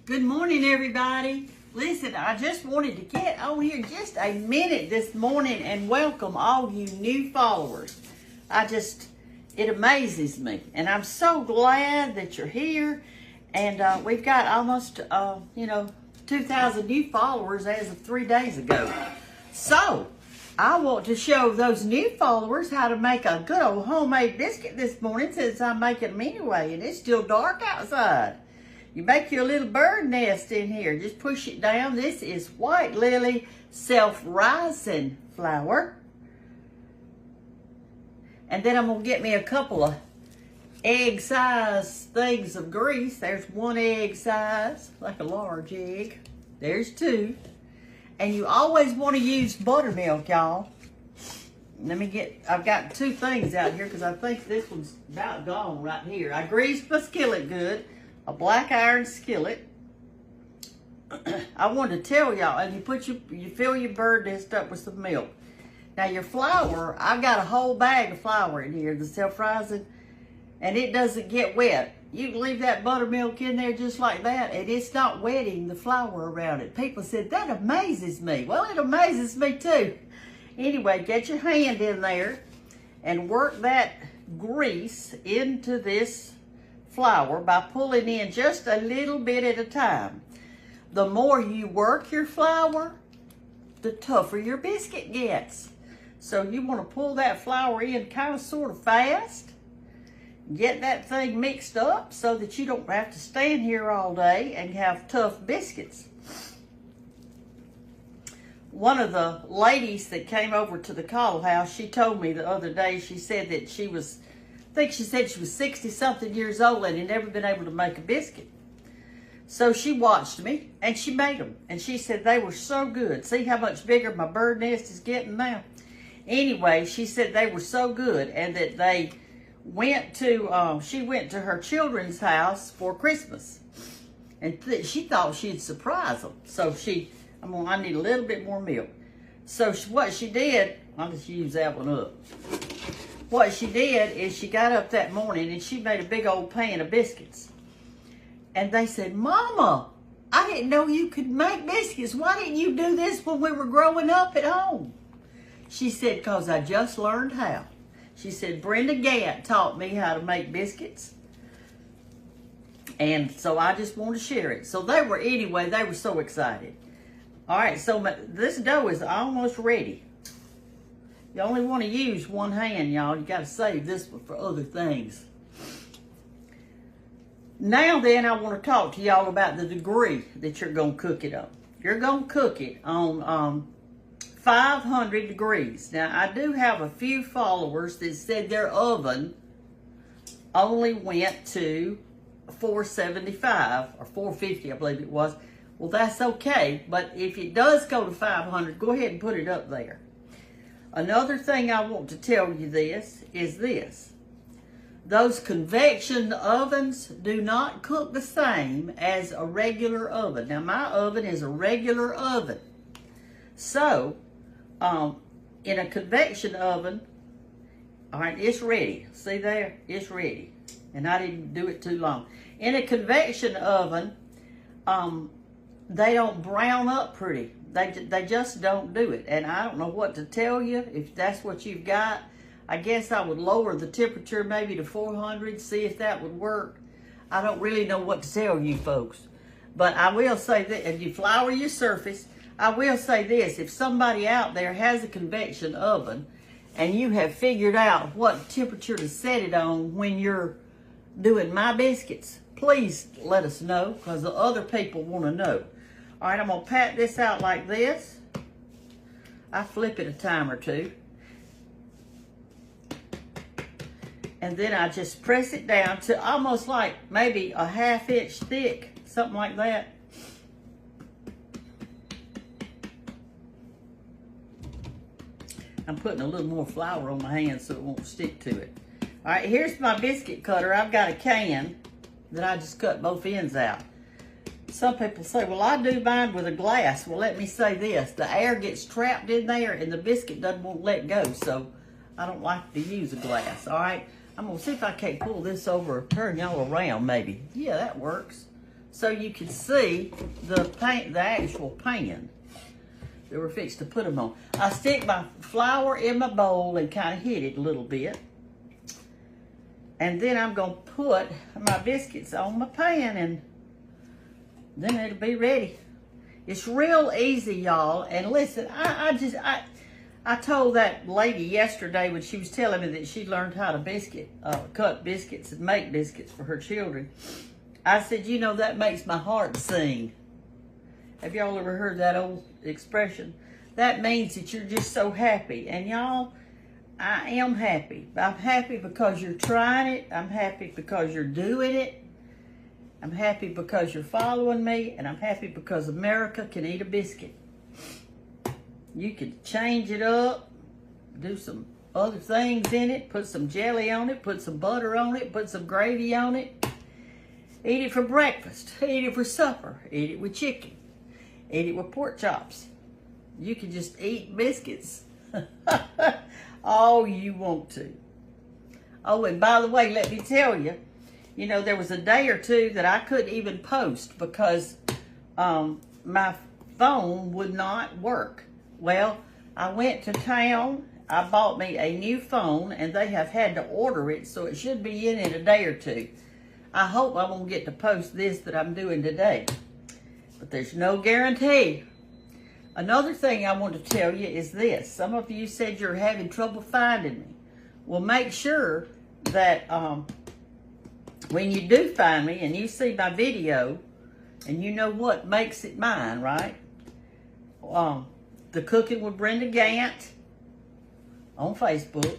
Good morning, everybody. Listen, I just wanted to get on here just a minute this morning and welcome all you new followers. It amazes me. And I'm so glad that you're here. And we've got almost, 2,000 new followers as of 3 days ago. So, I want to show those new followers how to make a good old homemade biscuit this morning since I'm making them anyway and it's still dark outside. You make your little bird nest in here. Just push it down. This is White Lily Self-Rising Flour. And then I'm going to get me a couple of egg-size things of grease. There's one egg size, like a large egg. There's two. And you always want to use buttermilk, y'all. I've got two things out here because I think this one's about gone right here. I greased my skillet good. A black iron skillet. I wanted to tell y'all, and you fill your bird nest up with some milk. Now your flour, I've got a whole bag of flour in here, the self-rising, and it doesn't get wet. You can leave that buttermilk in there just like that, and it's not wetting the flour around it. People said, that amazes me. Well, it amazes me too. Anyway, get your hand in there and work that grease into this flour by pulling in just a little bit at a time. The more you work your flour, the tougher your biscuit gets. So you want to pull that flour in kind of sort of fast. Get that thing mixed up so that you don't have to stand here all day and have tough biscuits. One of the ladies that came over to the call house, she told me the other day, she said that she was 60-something years old and had never been able to make a biscuit. So she watched me and she made them. And she said they were so good. See how much bigger my bird nest is getting now? Anyway, she said they were so good and that they went to, she went to her children's house for Christmas. And she thought she'd surprise them. So I need a little bit more milk. So what she did, I'll just use that one up. What she did is she got up that morning and she made a big old pan of biscuits. And they said, Mama, I didn't know you could make biscuits. Why didn't you do this when we were growing up at home? She said, because I just learned how. She said, Brenda Gant taught me how to make biscuits. And so I just want to share it. So they were so excited. All right, so this dough is almost ready. You only want to use one hand, y'all. You got to save this one for other things. Now then, I want to talk to y'all about the degree that you're going to cook it on. You're going to cook it on 500 degrees. Now, I do have a few followers that said their oven only went to 475 or 450, I believe it was. Well, that's okay. But if it does go to 500, go ahead and put it up there. Another thing I want to tell you is this. Those convection ovens do not cook the same as a regular oven. Now, my oven is a regular oven. So, in a convection oven, all right, it's ready. See there? It's ready. And I didn't do it too long. In a convection oven, they don't brown up pretty. They just don't do it. And I don't know what to tell you. If that's what you've got, I guess I would lower the temperature maybe to 400, see if that would work. I don't really know what to tell you folks. But I will say that if you flour your surface, I will say this. If somebody out there has a convection oven and you have figured out what temperature to set it on when you're doing my biscuits, please let us know because the other people want to know. All right, I'm going to pat this out like this. I flip it a time or two. And then I just press it down to almost like maybe a ½ inch thick, something like that. I'm putting a little more flour on my hand so it won't stick to it. All right, here's my biscuit cutter. I've got a can that I just cut both ends out. Some people say, well, I do mine with a glass. Well, let me say this. The air gets trapped in there and the biscuit doesn't want to let go. So I don't like to use a glass, all right? I'm going to see if I can't pull this over or turn y'all around maybe. Yeah, that works. so you can see the actual pan that we're fixed to put them on. I stick my flour in my bowl and kind of hit it a little bit. And then I'm going to put my biscuits on my pan, and then it'll be ready. It's real easy, y'all. And listen, I told that lady yesterday when she was telling me that she learned how to cut biscuits and make biscuits for her children. I said, you know, that makes my heart sing. Have y'all ever heard that old expression? That means that you're just so happy. And y'all, I am happy. I'm happy because you're trying it. I'm happy because you're doing it. I'm happy because you're following me. And I'm happy because America can eat a biscuit. You can change it up, do some other things in it, put some jelly on it, put some butter on it, put some gravy on it. Eat it for breakfast, eat it for supper, eat it with chicken, eat it with pork chops. You can just eat biscuits all you want to. Oh, and by the way, let me tell you, you know, there was a day or two that I couldn't even post because my phone would not work. Well, I went to town, I bought me a new phone, and they have had to order it, so it should be in a day or two. I hope I won't get to post this that I'm doing today, but there's no guarantee. Another thing I want to tell you is this. Some of you said you're having trouble finding me. Well, make sure that when you do find me and you see my video, and you know what makes it mine, right? The Cooking with Brenda Gant on Facebook.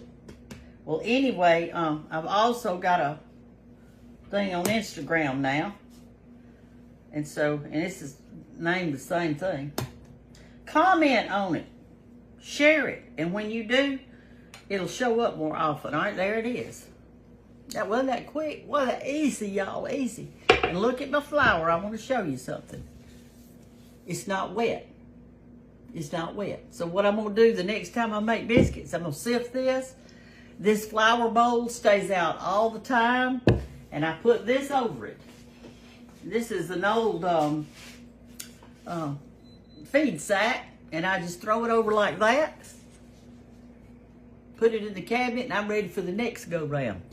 Well, anyway, I've also got a thing on Instagram now. And this is named the same thing. Comment on it. Share it. And when you do, it'll show up more often. All right, there it is. That wasn't that quick. Well, that easy, y'all, easy. And look at my flour. I want to show you something. It's not wet. It's not wet. So what I'm going to do the next time I make biscuits, I'm going to sift this. This flour bowl stays out all the time. And I put this over it. This is an old feed sack. And I just throw it over like that. Put it in the cabinet and I'm ready for the next go round.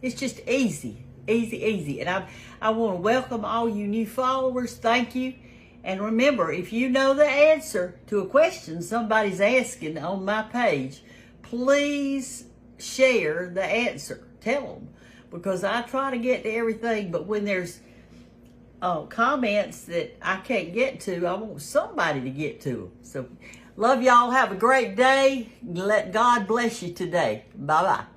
It's just easy, easy, easy. And I want to welcome all you new followers. Thank you. And remember, if you know the answer to a question somebody's asking on my page, please share the answer. Tell them. Because I try to get to everything, but when there's comments that I can't get to, I want somebody to get to them. So, love y'all. Have a great day. Let God bless you today. Bye-bye.